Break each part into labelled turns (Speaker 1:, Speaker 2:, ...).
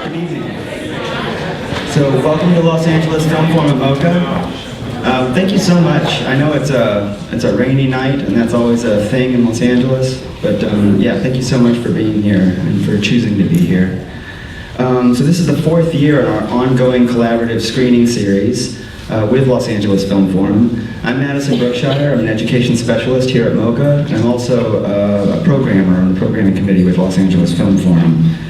Speaker 1: Good evening. So welcome to Los Angeles Filmforum at MoCA. Thank you so much. I know it's a rainy night, and that's always a thing in Los Angeles. But yeah, thank you so much for being here and for choosing to be here. So this is the fourth year in our ongoing collaborative screening series with Los Angeles Filmforum. I'm Madison Brookshire. I'm an education specialist here at MoCA, and I'm also a programmer on the programming committee with Los Angeles Filmforum.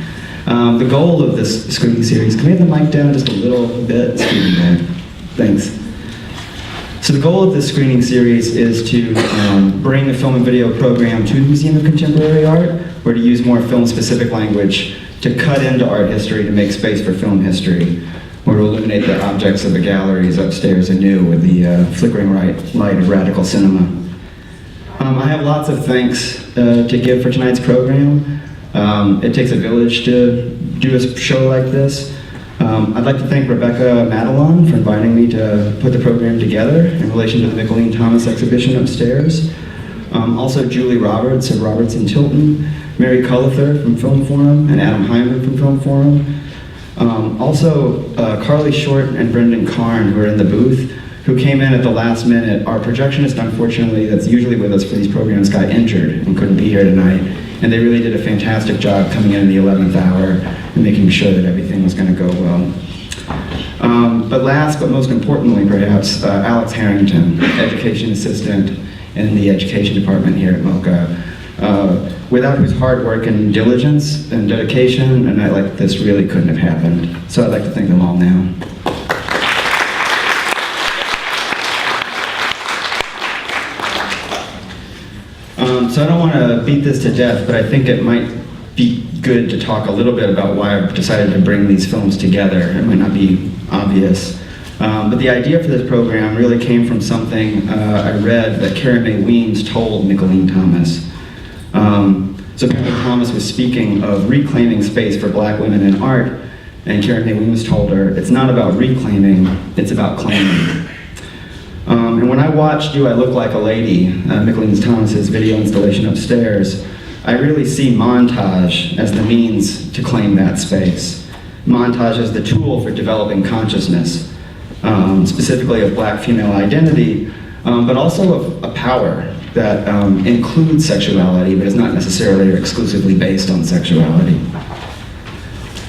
Speaker 1: The goal of this screening series, can we have the mic down just a little bit? Thanks. So the goal of this screening series is to bring a film and video program to the Museum of Contemporary Art, or to use more film-specific language to cut into art history to make space for film history, or to illuminate the objects of the galleries upstairs anew with the flickering light of radical cinema. I have lots of thanks to give for tonight's program. It takes a village to do a show like this. I'd like to thank Rebecca Madelon for inviting me to put the program together in relation to the McCullough Thomas exhibition upstairs. Also Julie Roberts of Roberts and Tilton, Mary Cullither from Filmforum, and Adam Hyman from Filmforum. Also Carly Short and Brendan Karn, who are in the booth, who came in at the last minute. Our projectionist, unfortunately, that's usually with us for these programs, got injured and couldn't be here tonight. And they really did a fantastic job coming in the 11th hour and making sure that everything was going to go well. But last, but most importantly, perhaps, Alex Harrington, education assistant in the education department here at MoCA, without whose hard work and diligence and dedication, a night like this really couldn't have happened. So I'd like to thank them all now. So I don't want to beat this to death, but I think it might be good to talk a little bit about why I've decided to bring these films together. It might not be obvious. But the idea for this program really came from something I read that Karen May Weems told McCullough Thomas. So McCullough Thomas was speaking of reclaiming space for black women in art, and Karen May Weems told her, it's not about reclaiming, it's about claiming. And when I watched Do I Look Like a Lady, McCullough Thomas's video installation upstairs, I really see montage as the means to claim that space. Montage as the tool for developing consciousness, specifically of black female identity, but also of a power that includes sexuality, but is not necessarily or exclusively based on sexuality.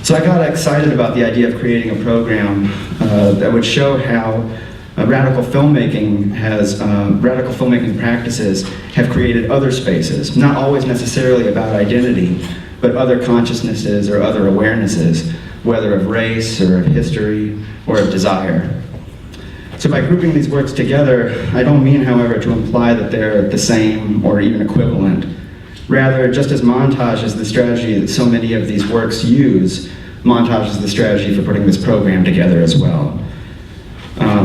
Speaker 1: So I got excited about the idea of creating a program that would show how radical filmmaking practices have created other spaces, not always necessarily about identity, but other consciousnesses or other awarenesses, whether of race or of history or of desire. So by grouping these works together, I don't mean, however, to imply that they're the same or even equivalent. Rather, just as montage is the strategy that so many of these works use, montage is the strategy for putting this program together as well.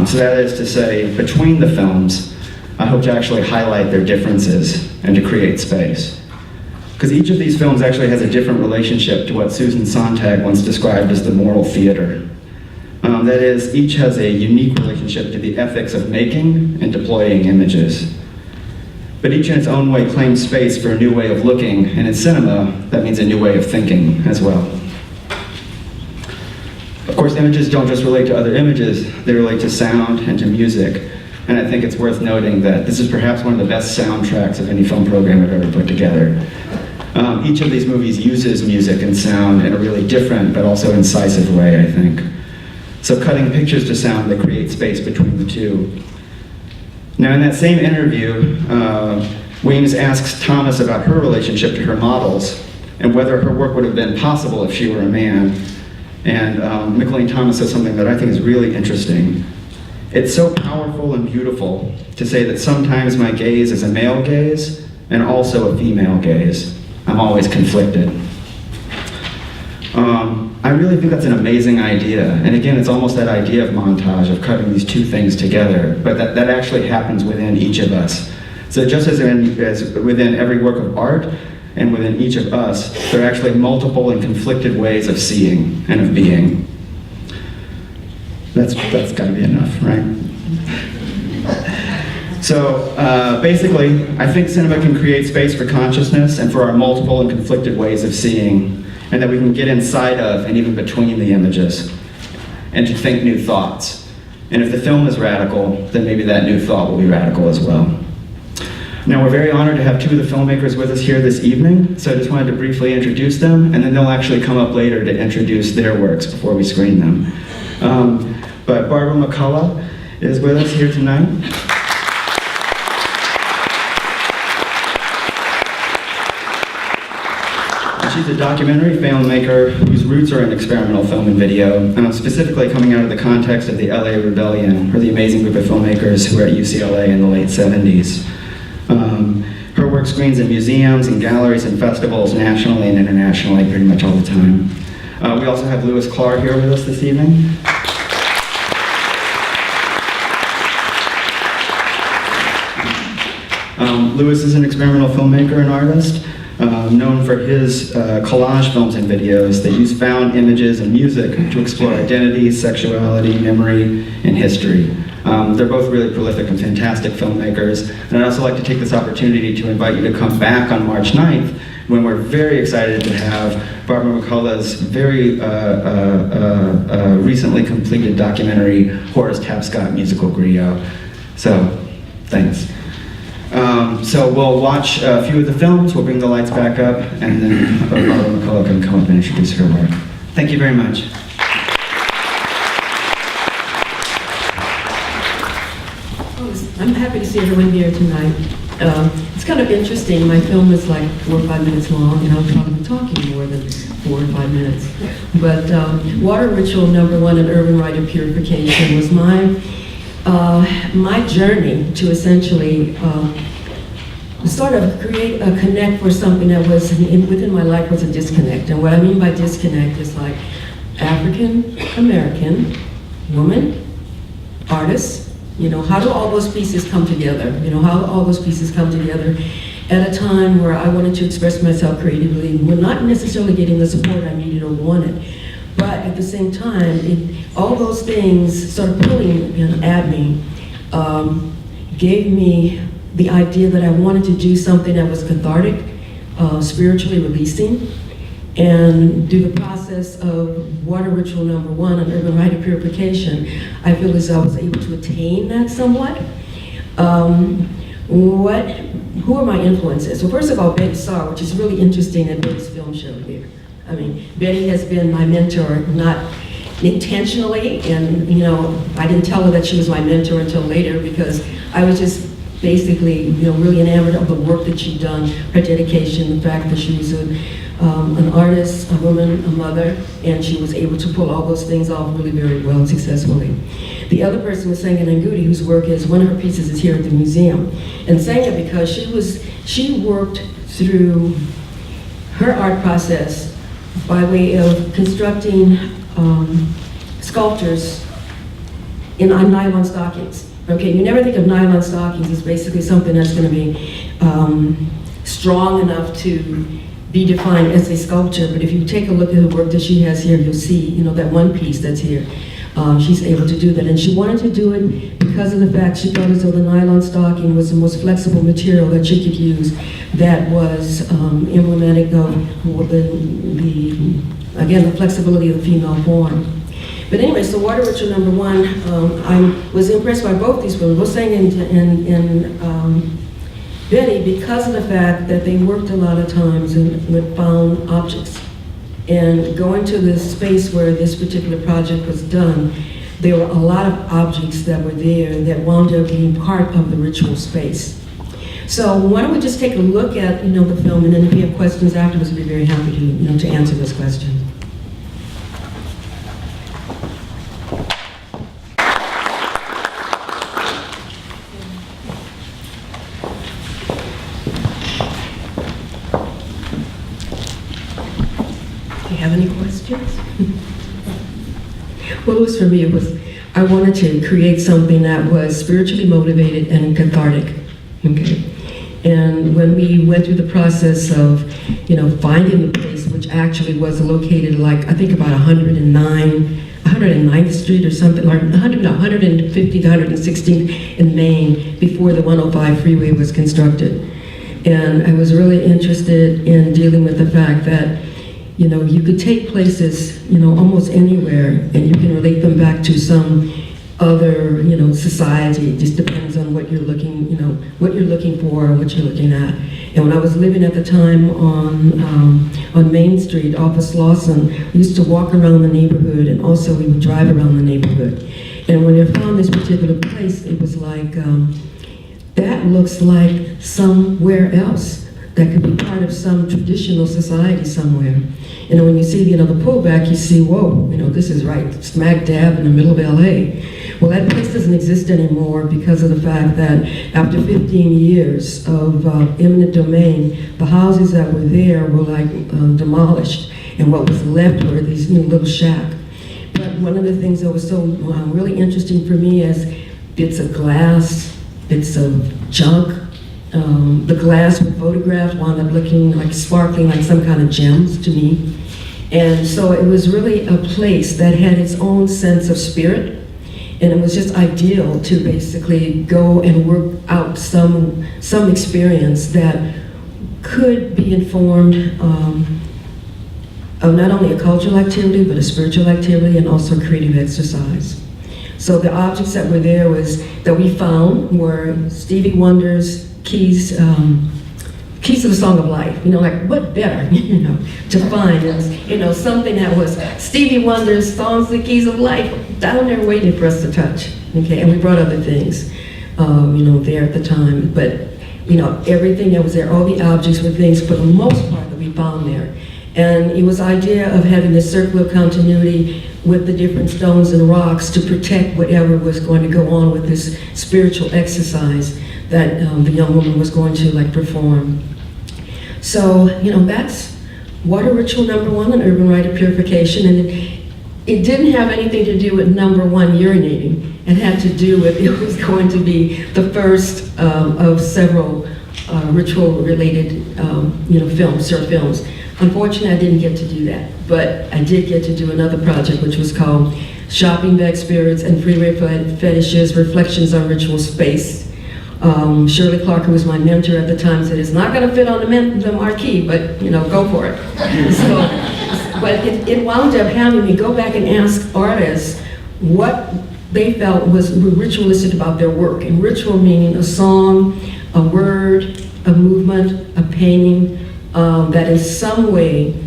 Speaker 1: So that is to say, between the films, I hope to actually highlight their differences and to create space. Because each of these films actually has a different relationship to what Susan Sontag once described as the moral theater. That is, each has a unique relationship to the ethics of making and deploying images. But each in its own way claims space for a new way of looking, and in cinema, that means a new way of thinking as well. Of course, images don't just relate to other images, they relate to sound and to music. And I think it's worth noting that this is perhaps one of the best soundtracks of any film program I've ever put together. Each of these movies uses music and sound in a really different but also incisive way, I think. So cutting pictures to sound that create space between the two. Now in that same interview, Weems asks Thomas about her relationship to her models and whether her work would have been possible if she were a man. And McCullough Thomas says something that I think is really interesting. It's so powerful and beautiful to say that sometimes my gaze is a male gaze and also a female gaze. I'm always conflicted. I really think that's an amazing idea. And again, it's almost that idea of montage, of cutting these two things together, but that actually happens within each of us. So just as within every work of art, and within each of us, there are actually multiple and conflicted ways of seeing and of being. That's got to be enough, right? So basically, I think cinema can create space for consciousness and for our multiple and conflicted ways of seeing. and that we can get inside of and even between the images, and to think new thoughts. And if the film is radical, then maybe that new thought will be radical as well. Now, we're very honored to have two of the filmmakers with us here this evening, so I just wanted to briefly introduce them, and then they'll actually come up later to introduce their works before we screen them. But Barbara McCullough is with us here tonight. She's a documentary filmmaker whose roots are in experimental film and video, specifically coming out of the context of the LA Rebellion, or the amazing group of filmmakers who were at UCLA in the late 70s. Her work screens in museums and galleries and festivals nationally and internationally pretty much all the time. We also have Klahr here with us this evening. Louis is an experimental filmmaker and artist, known for his collage films and videos that use found images and music to explore identity, sexuality, memory, and history. They're both really prolific and fantastic filmmakers, and I'd also like to take this opportunity to invite you to come back on March 9th, when we're very excited to have Barbara McCullough's very recently completed documentary, Horace Tapscott Musical Griot. So, thanks. So we'll watch a few of the films, we'll bring the lights back up, and then Barbara McCullough can come up and introduce her work. Thank you very much.
Speaker 2: I'm happy to see everyone here tonight. It's kind of interesting. My film is like 4 or 5 minutes long, and I'll probably be talking more than 4 or 5 minutes. But Water Ritual #1 in Urban Rite of Purification was my journey to essentially sort of create a connect for something that was within my life was a disconnect. And what I mean by disconnect is like African American woman, artist. You know, how do all those pieces come together? You know, how do all those pieces come together at a time where I wanted to express myself creatively, when not necessarily getting the support I needed or wanted, but at the same time, all those things sort of pulling at me gave me the idea that I wanted to do something that was cathartic, spiritually releasing, and through the process of Water Ritual #1 on Urban Rite of Purification, I feel as though I was able to attain that somewhat. Who are my influences? So first of all, Betty Saar, which is really interesting at Betty's film show here. I mean, Betty has been my mentor, not intentionally, and you know, I didn't tell her that she was my mentor until later, because I was just basically, you know, really enamored of the work that she'd done, her dedication, the fact that she was an artist, a woman, a mother, and she was able to pull all those things off really very well and successfully. The other person was Senga Ngugi, whose work is, one of her pieces is here at the museum. And Senga, because she worked through her art process by way of constructing sculptures in nylon stockings. Okay, you never think of nylon stockings as basically something that's going to be strong enough to be defined as a sculpture, but if you take a look at the work that she has here, you'll see, you know, that one piece that's here. She's able to do that, and she wanted to do it because of the fact she felt as though the nylon stocking was the most flexible material that she could use, that was emblematic of again, the flexibility of the female form. But anyway, so Water Ritual #1, I was impressed by both these women, both Senga and Betty, because of the fact that they worked a lot of times with found objects. And going to the space where this particular project was done, there were a lot of objects that were there that wound up being part of the ritual space. So why don't we just take a look at, you know, the film, and then if you have questions afterwards, we'd be very happy to, you know, to answer those questions. Have any questions? Well, it was for me, I wanted to create something that was spiritually motivated and cathartic, okay? And when we went through the process of, you know, finding the place, which actually was located like, I think about 109th Street or something, or 150th, 116th in Maine, before the 105 freeway was constructed. And I was really interested in dealing with the fact that you know, you could take places, you know, almost anywhere, and you can relate them back to some other, you know, society. It just depends on what you're looking, you know, what you're looking for and what you're looking at. And when I was living at the time on Main Street, off of Slauson, we used to walk around the neighborhood, and also we would drive around the neighborhood. And when I found this particular place, it was like, that looks like somewhere else that could be part of some traditional society somewhere. You know, when you see, you know, the pullback, you see, whoa, you know, this is right smack dab in the middle of LA. Well, that place doesn't exist anymore because of the fact that after 15 years of eminent domain, the houses that were there were like demolished, and what was left were these little shack. But one of the things that was so really interesting for me is bits of glass, bits of junk. The glass with photographs wound up looking like sparkling like some kind of gems to me. And so it was really a place that had its own sense of spirit, and it was just ideal to basically go and work out some experience that could be informed of not only a cultural activity, but a spiritual activity and also creative exercise. So the objects that were there that we found were Stevie Wonder's keys to the Song of Life. You know, like what better, you know, to find, you know, something that was Stevie Wonder's songs, the keys of life, down there waiting for us to touch. Okay, and we brought other things, you know, there at the time. But, you know, everything that was there, all the objects were things for the most part that we found there. And it was the idea of having this circular continuity with the different stones and rocks to protect whatever was going to go on with this spiritual exercise that the young woman was going to like perform. So, you know, that's water ritual number 1, an urban rite of purification, and it didn't have anything to do with number 1, urinating. It had to do with, it was going to be the first of several ritual-related, you know, short films. Unfortunately, I didn't get to do that, but I did get to do another project, which was called Shopping Bag Spirits and Freeway Fetishes, Reflections on Ritual Space. Shirley Klahr, who was my mentor at the time, said, it's not going to fit on the marquee, but, you know, go for it. So, but it wound up having me go back and ask artists what they felt was ritualistic about their work. And ritual meaning a song, a word, a movement, a painting, that in some way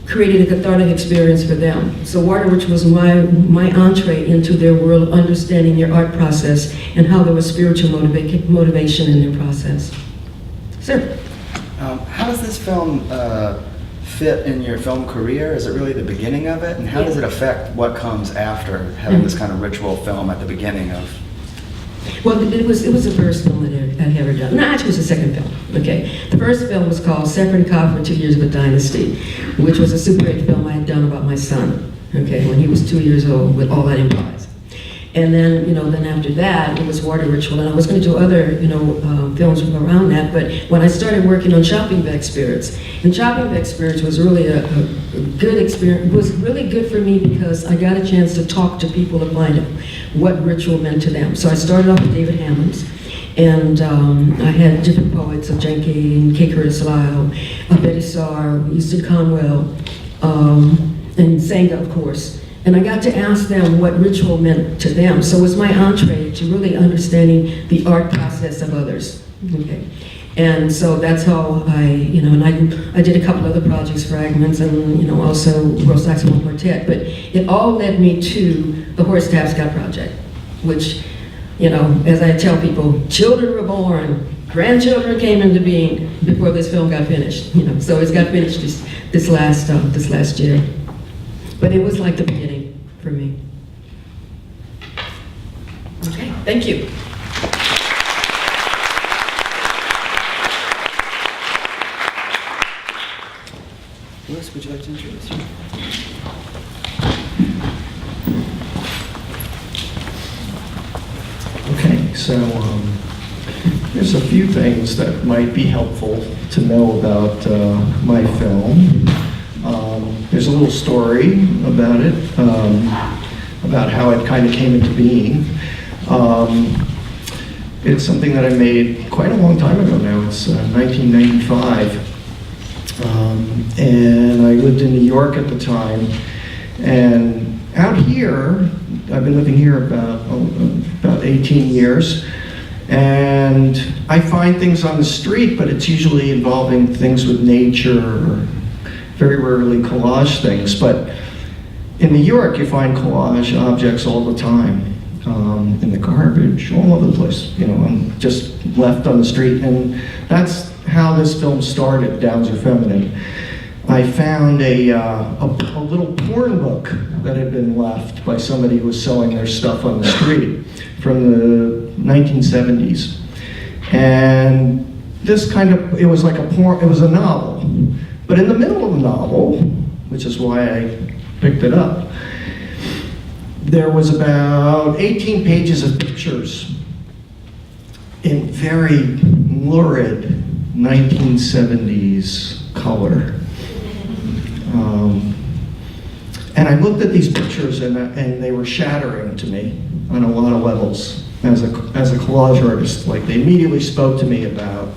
Speaker 2: created a cathartic experience for them. So water ritual was my entree into their world, understanding their art process and how there was spiritual motivation in their process. Sir?
Speaker 3: How does this film fit in your film career? Is it really the beginning of it? And how does it affect what comes after having this kind of ritual film at the beginning of?
Speaker 2: Well, it was the first film that I had ever done. No, actually, it was the second film. Okay, the first film was called Separate Cough for 2 Years of a Dynasty, which was a Super 8 film I had done about my son. Okay, when he was 2 years old, with all that implies. And then, you know, then after that, it was Water Ritual, and I was going to do other, you know, films around that. But when I started working on Shopping Bag Spirits, and Shopping Bag Spirits was really a good experience. It was really good for me because I got a chance to talk to people to find out what ritual meant to them. So I started off with David Hammons, and I had different poets of Jane Kane, K. Curtis Lyle, Betty Starr, Euston Conwell, and Senga, of course. And I got to ask them what ritual meant to them. So it was my entree to really understanding the art process of others. Okay. And so that's how I, you know, and I did a couple other projects, Fragments, and, you know, also World Saxophone Quartet. But it all led me to the Horace Tapscott Project, which, you know, as I tell people, children were born, grandchildren came into being before this film got finished. You know, so it's got finished this last year. But it was like the beginning for me. Okay, thank you.
Speaker 3: Louis, would you like to introduce you?
Speaker 4: Okay, so there's a few things that might be helpful to know about my film. There's a little story about it, about how it kind of came into being. It's something that I made quite a long time ago now. It's 1995. And I lived in New York at the time. And out here, I've been living here about 18 years. And I find things on the street, but it's usually involving things with nature, or very rarely collage things. But in New York, you find collage objects all the time, in the garbage, all over the place. You know, I'm just left on the street, and that's how this film started, Downs Are Feminine. I found a little porn book that had been left by somebody who was selling their stuff on the street from the 1970s. And this it was like it was a novel. But in the middle of the novel, which is why I picked it up, there was about 18 pages of pictures in very lurid 1970s color. And I looked at these pictures, and they were shattering to me on a lot of levels as a collage artist. Like, they immediately spoke to me about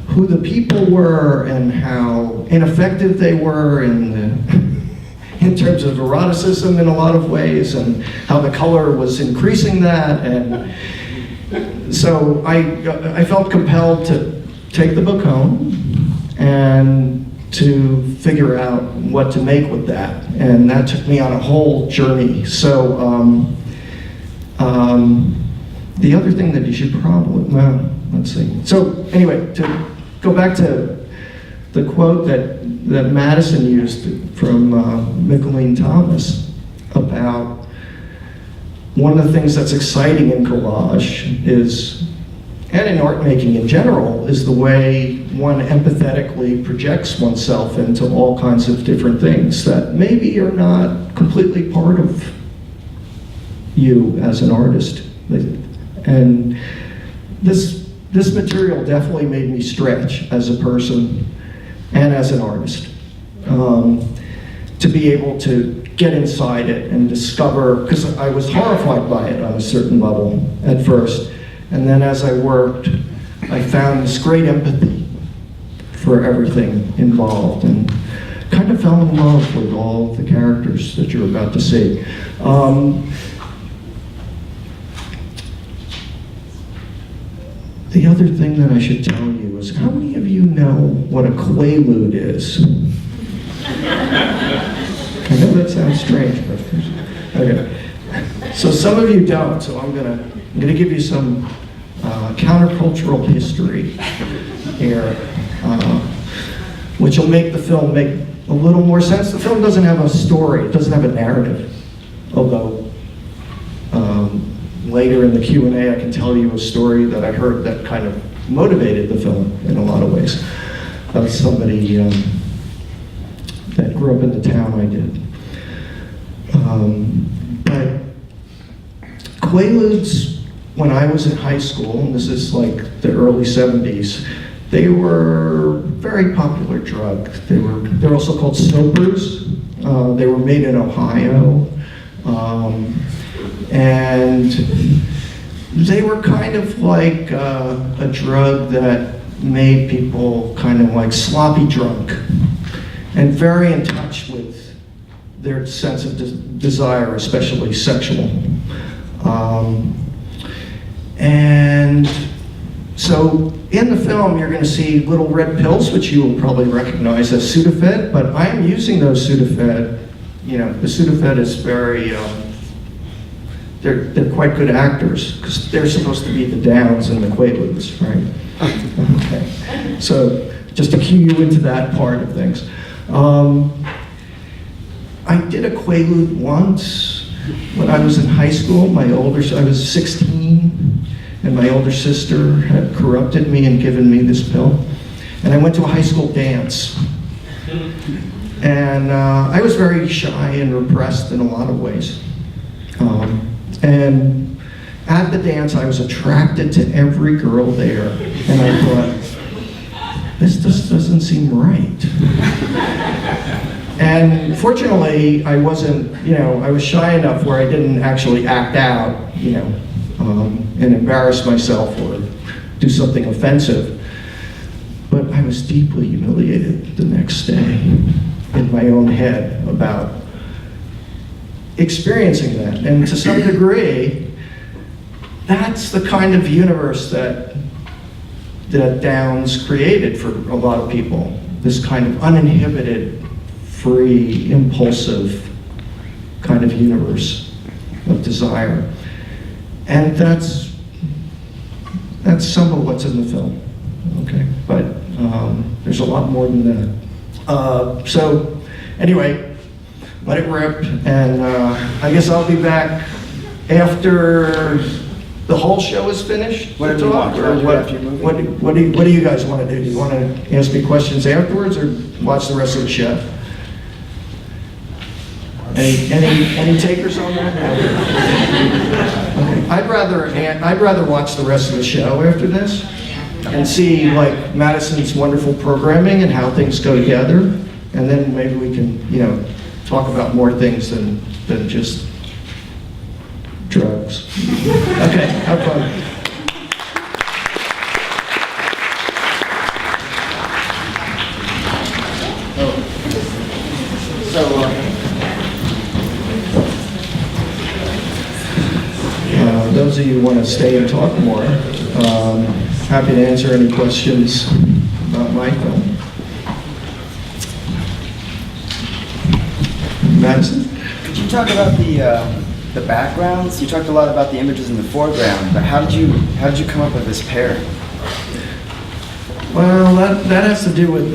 Speaker 4: who the people were and how ineffective they were in terms of eroticism in a lot of ways, and how the color was increasing that. And so I felt compelled to take the book home and to figure out what to make with that. And that took me on a whole journey. So the other thing that you should probably, well, let's see. So anyway, to go back to the quote that Madison used from McCullough Thomas about one of the things that's exciting in collage is, and in art making in general, is the way one empathetically projects oneself into all kinds of different things that maybe are not completely part of you as an artist. And this material definitely made me stretch as a person and as an artist, to be able to get inside it and discover, because I was horrified by it on a certain level at first. And then as I worked, I found this great empathy for everything involved, and kind of fell in love with all of the characters that you're about to see. The other thing that I should tell you is, how many of you know what a quaalude is? I know that sounds strange, but okay. So some of you don't, so I'm gonna give you some countercultural history here, which will make the film make a little more sense. The film doesn't have a story, it doesn't have a narrative, although later in the Q&A I can tell you a story that I heard that kind of motivated the film in a lot of ways, of somebody that grew up in the town I did. But quaaludes, when I was in high school, and this is like the early 70s, they were a very popular drug. They're also called soapers. They were made in Ohio. And they were kind of like a drug that made people kind of like sloppy drunk and very in touch with their sense of desire, especially sexual. And so in the film, you're going to see little red pills, which you will probably recognize as Sudafed, but I'm using those Sudafed. You know, the Sudafed is very, they're quite good actors, because they're supposed to be the Downs and the Quaaludes, right? Okay. So just to cue you into that part of things. I did a Quaalude once when I was in high school. I was 16, and my older sister had corrupted me and given me this pill. And I went to a high school dance. And I was very shy and repressed in a lot of ways. And at the dance, I was attracted to every girl there. And I thought, this just doesn't seem right. And fortunately, I wasn't, I was shy enough where I didn't actually act out, and embarrass myself or do something offensive. But I was deeply humiliated the next day in my own head about experiencing that. And to some degree, that's the kind of universe that Downs created for a lot of people. This kind of uninhibited, free, impulsive kind of universe of desire. And that's some of what's in the film, okay? But there's a lot more than that. So anyway, let it rip, and I guess I'll be back after the whole show is finished.
Speaker 3: Whatever you want.
Speaker 4: Or
Speaker 3: Do it after your movie.
Speaker 4: what do you guys want to do? Do you want to ask me questions afterwards, or watch the rest of the show? Any takers on that? Okay. I'd rather watch the rest of the show after this and see like Madison's wonderful programming and how things go together, and then maybe we can talk about more things than just drugs. Okay, have fun. Those of you who want to stay and talk more, happy to answer any questions about my film. Madison?
Speaker 3: Could you talk about the backgrounds? You talked a lot about the images in the foreground, but how did you come up with this pair?
Speaker 4: Well, that has to do with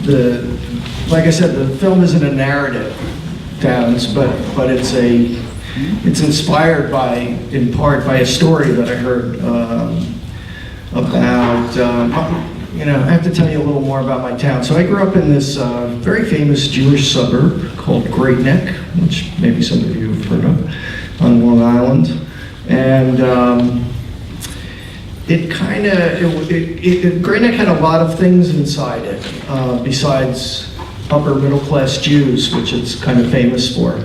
Speaker 4: the like I said, the film isn't a narrative, Downs, but it's inspired in part by a story that I heard about. I have to tell you a little more about my town. So I grew up in this very famous Jewish suburb called Great Neck, which maybe some of you have heard of, on Long Island. And Great Neck had a lot of things inside it, besides upper middle class Jews, which it's kind of famous for.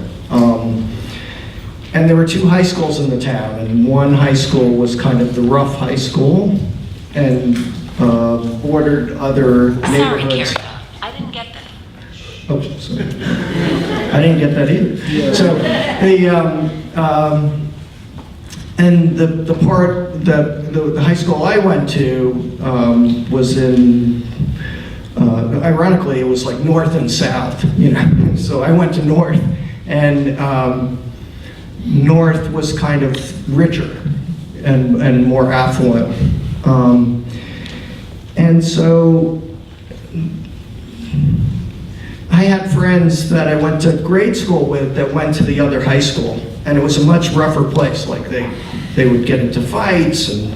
Speaker 4: And there were two high schools in the town, and one high school was kind of the rough high school, and bordered other neighborhoods.
Speaker 5: Sorry, Carrie, I didn't get that.
Speaker 4: Oh, sorry. I didn't get that either.
Speaker 3: Yeah.
Speaker 4: So the high school I went to was in, ironically, it was like north and south, So I went to north, and north was kind of richer and more affluent. And so I had friends that I went to grade school with that went to the other high school, and it was a much rougher place. Like they would get into fights, and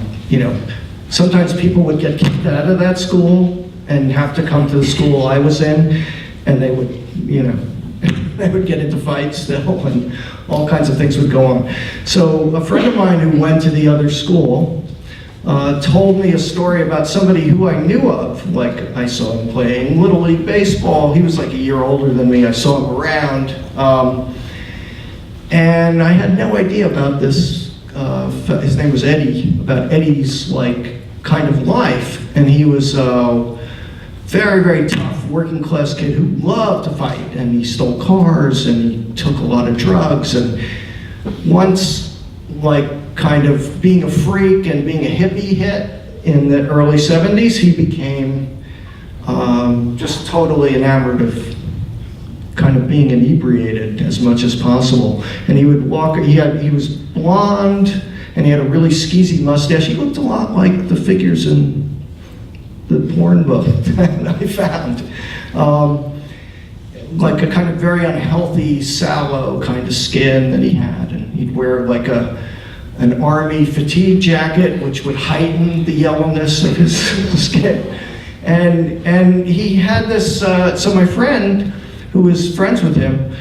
Speaker 4: sometimes people would get kicked out of that school and have to come to the school I was in, and they would they would get into fights still, and all kinds of things would go on. So a friend of mine who went to the other school told me a story about somebody who I knew of. Like, I saw him playing Little League Baseball. He was like a year older than me. I saw him around. And I had no idea about this, his name was Eddie, about Eddie's kind of life. And he was a very, very tough working class kid who loved to fight. And he stole cars, and he took a lot of drugs. And once, kind of being a freak and being a hippie hit in the early 70s, he became just totally enamored of kind of being inebriated as much as possible. And he would walk, he was blonde, and he had a really skeezy mustache. He looked a lot like the figures in the porn book that I found. Like a kind of very unhealthy, sallow kind of skin that he had. And he'd wear like an army fatigue jacket, which would heighten the yellowness of his skin. And he had this, so my friend, who was friends with him,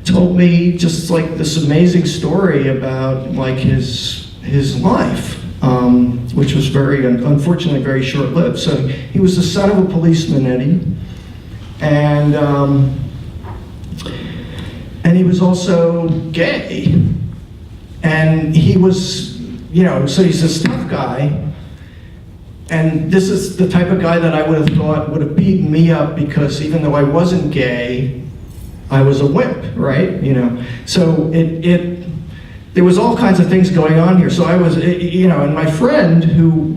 Speaker 4: told me just this amazing story about his life, which was unfortunately very short-lived. So he was the son of a policeman, Eddie, and he was also gay. And he was, so he's this tough guy, And this is the type of guy that I would have thought would have beaten me up because even though I wasn't gay, I was a wimp, right? You know, so there was all kinds of things going on here. So I was, you know, and my friend who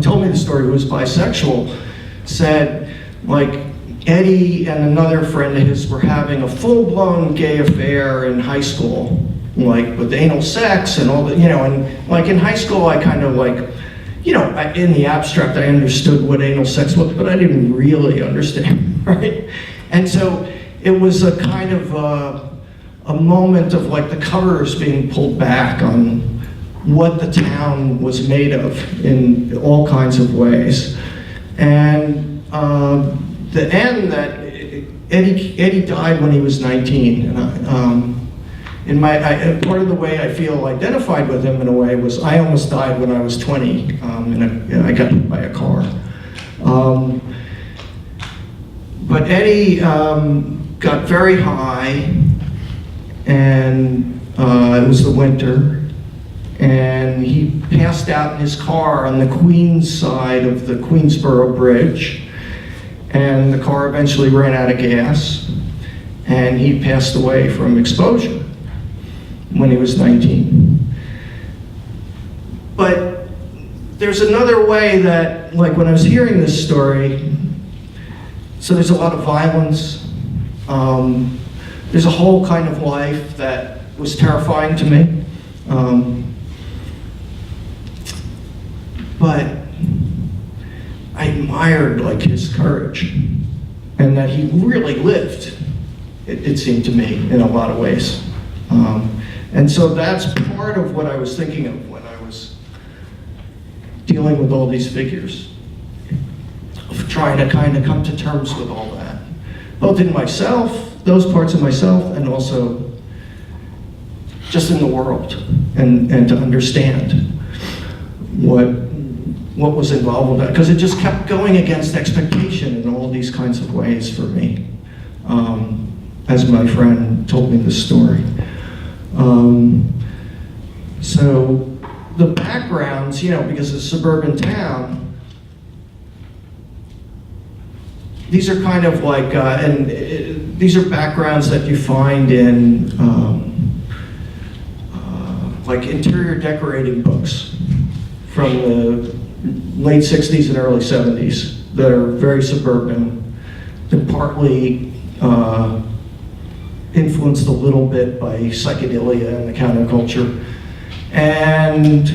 Speaker 4: told me the story, who was bisexual, said, like, Eddie and another friend of his were having a full-blown gay affair in high school, like with anal sex and all that, you know, and like in high school I kind of like, you know, in the abstract I understood what anal sex was, but I didn't really understand, right? And so it was a kind of a moment of like the covers being pulled back on what the town was made of in all kinds of ways. And the end that Eddie died when he was 19, and part of the way I feel identified with him in a way was I almost died when I was 20, and I got hit by a car. But Eddie got very high, and it was the winter, and he passed out in his car on the Queens side of the Queensboro Bridge, and the car eventually ran out of gas, and he passed away from exposure when he was 19. But there's another way that, like when I was hearing this story, so there's a lot of violence, there's a whole kind of life that was terrifying to me. But I admired like his courage and that he really lived, it seemed to me, in a lot of ways. And so that's part of what I was thinking of when I was dealing with all these figures, of trying to kind of come to terms with all that, both in myself, those parts of myself, and also just in the world, and to understand what was involved with that, because it just kept going against expectation in all these kinds of ways for me, as my friend told me this story. So the backgrounds, you know, because it's a suburban town, these are kind of like, these are backgrounds that you find in like interior decorating books from the late 60s and early 70s that are very suburban. They're partly influenced a little bit by psychedelia and the counterculture. And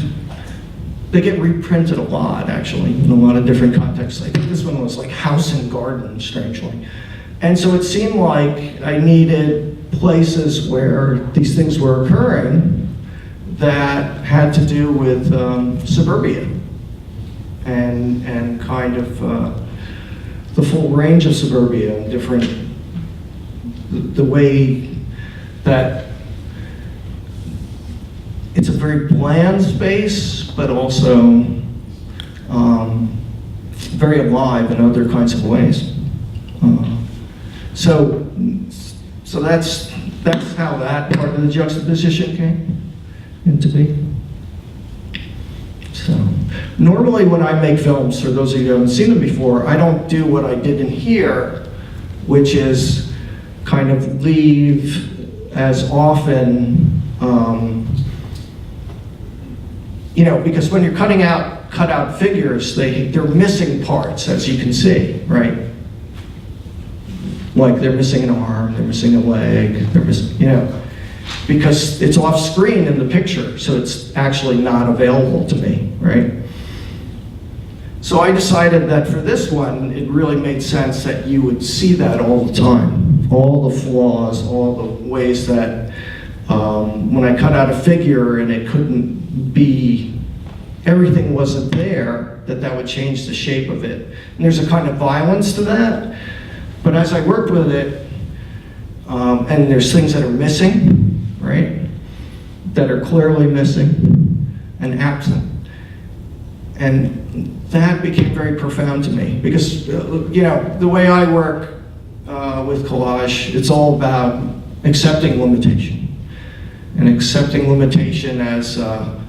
Speaker 4: they get reprinted a lot, actually, in a lot of different contexts. I think this one was like house and garden, strangely. And so it seemed like I needed places where these things were occurring that had to do with suburbia and kind of the full range of suburbia and different, the way that it's a very bland space, but also very alive in other kinds of ways. So that's how that part of the juxtaposition came into being. So normally when I make films, for those of you who haven't seen them before, I don't do what I did in here, which is kind of leave as often, you know, because when you're cut out figures, they're missing parts, as you can see, right? Like they're missing an arm, they're missing a leg, they're missing, you know, because it's off screen in the picture, so it's actually not available to me, right? So I decided that for this one, it really made sense that you would see that all the time, all the flaws, all the ways that when I cut out a figure and it couldn't be, everything wasn't there, that would change the shape of it. And there's a kind of violence to that, but as I worked with it, and there's things that are missing, right? That are clearly missing and absent. And that became very profound to me because, you know, the way I work with collage, it's all about accepting limitation and accepting limitation as a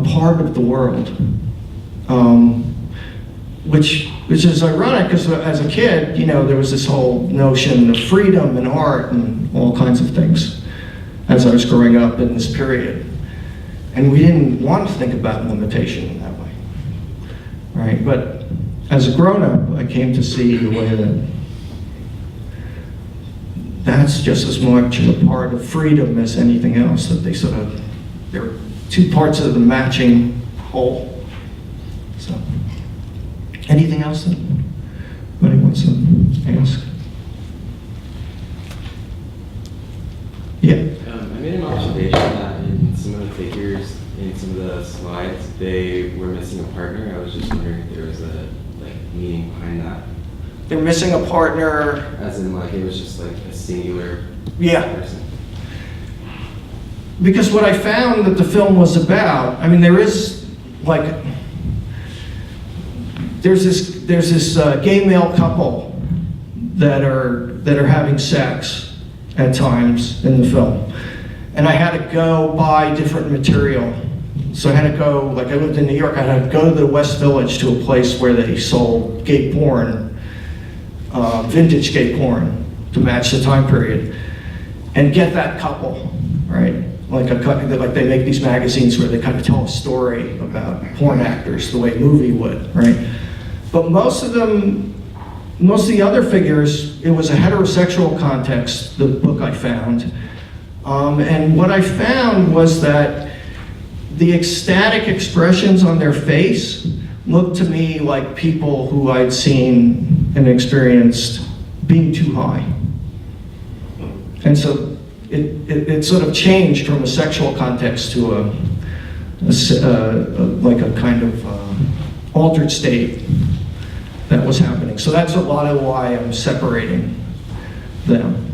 Speaker 4: part of the world which is ironic because as a kid, there was this whole notion of freedom and art and all kinds of things as I was growing up in this period. And we didn't want to think about limitation in that way, right? But as a grown-up, I came to see the way that that's just as much a part of freedom as anything else, that they're two parts of the matching whole. So, anything else that anybody wants to ask? Yeah.
Speaker 5: I made an observation that in some of the figures in some of the slides, they were missing a partner. I was just wondering if there was a meaning behind that.
Speaker 4: They're missing a partner.
Speaker 5: As in, it was just a singular person.
Speaker 4: Because what I found that the film was about, there's this gay male couple that are having sex at times in the film, and I had to go buy different material. So I had to go, I lived in New York, I had to go to the West Village to a place where they sold gay porn, vintage gay porn, to match the time period, and get that couple, right? Like they make these magazines where they kind of tell a story about porn actors the way a movie would, right? But most of the other figures, it was a heterosexual context, the book I found. And what I found was that the ecstatic expressions on their face looked to me like people who I'd seen and experienced being too high. And so it sort of changed from a sexual context to a kind of altered state that was happening. So that's a lot of why I'm separating them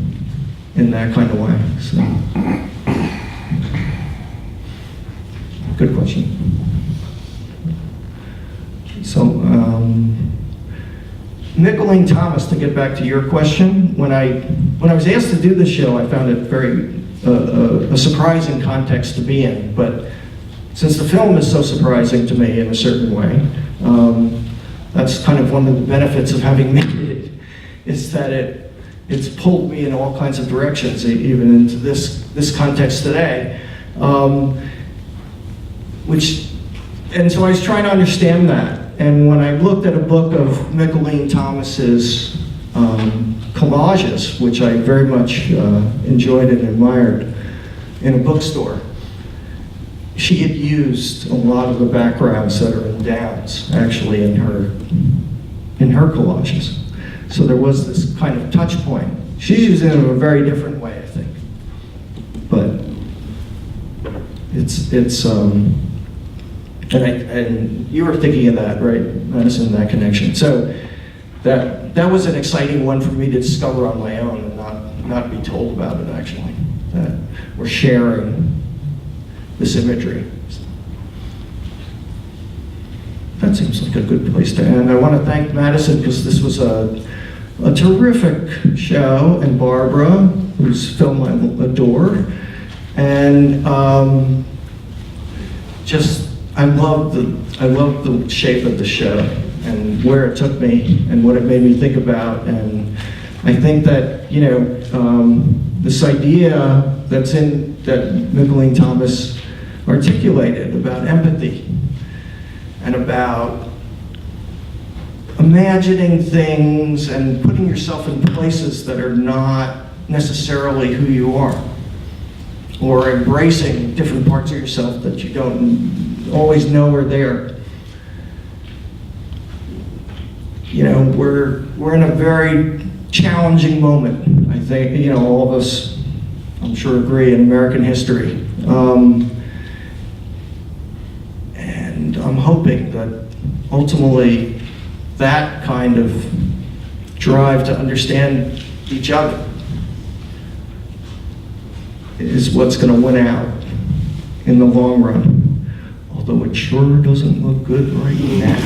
Speaker 4: in that kind of way. So, good question. So, McCullough Thomas, to get back to your question, when I was asked to do this show, I found it very a surprising context to be in. But since the film is so surprising to me in a certain way, that's kind of one of the benefits of having made it, is that it's pulled me in all kinds of directions, even into this context today. And so I was trying to understand that. And when I looked at a book of McCullough Thomas's collages, which I very much enjoyed and admired in a bookstore, she had used a lot of the backgrounds that are in Downs, actually, in her collages. So there was this kind of touch point. She's using it in a very different way, I think. But and you were thinking of that, right, Madison, that connection. So that was an exciting one for me to discover on my own and not be told about it, actually. That we're sharing this imagery. That seems like a good place to end. I want to thank Madison because this was a terrific show, and Barbara, whose film I adore, and I love the shape of the show and where it took me and what it made me think about. And I think that this idea that McCullough Thomas articulated about empathy and about imagining things and putting yourself in places that are not necessarily who you are, or embracing different parts of yourself that you don't always know are there. We're in a very challenging moment. I think all of us, I'm sure, agree, in American history. And I'm hoping that ultimately that kind of drive to understand each other is what's going to win out in the long run. Although it sure doesn't look good right now.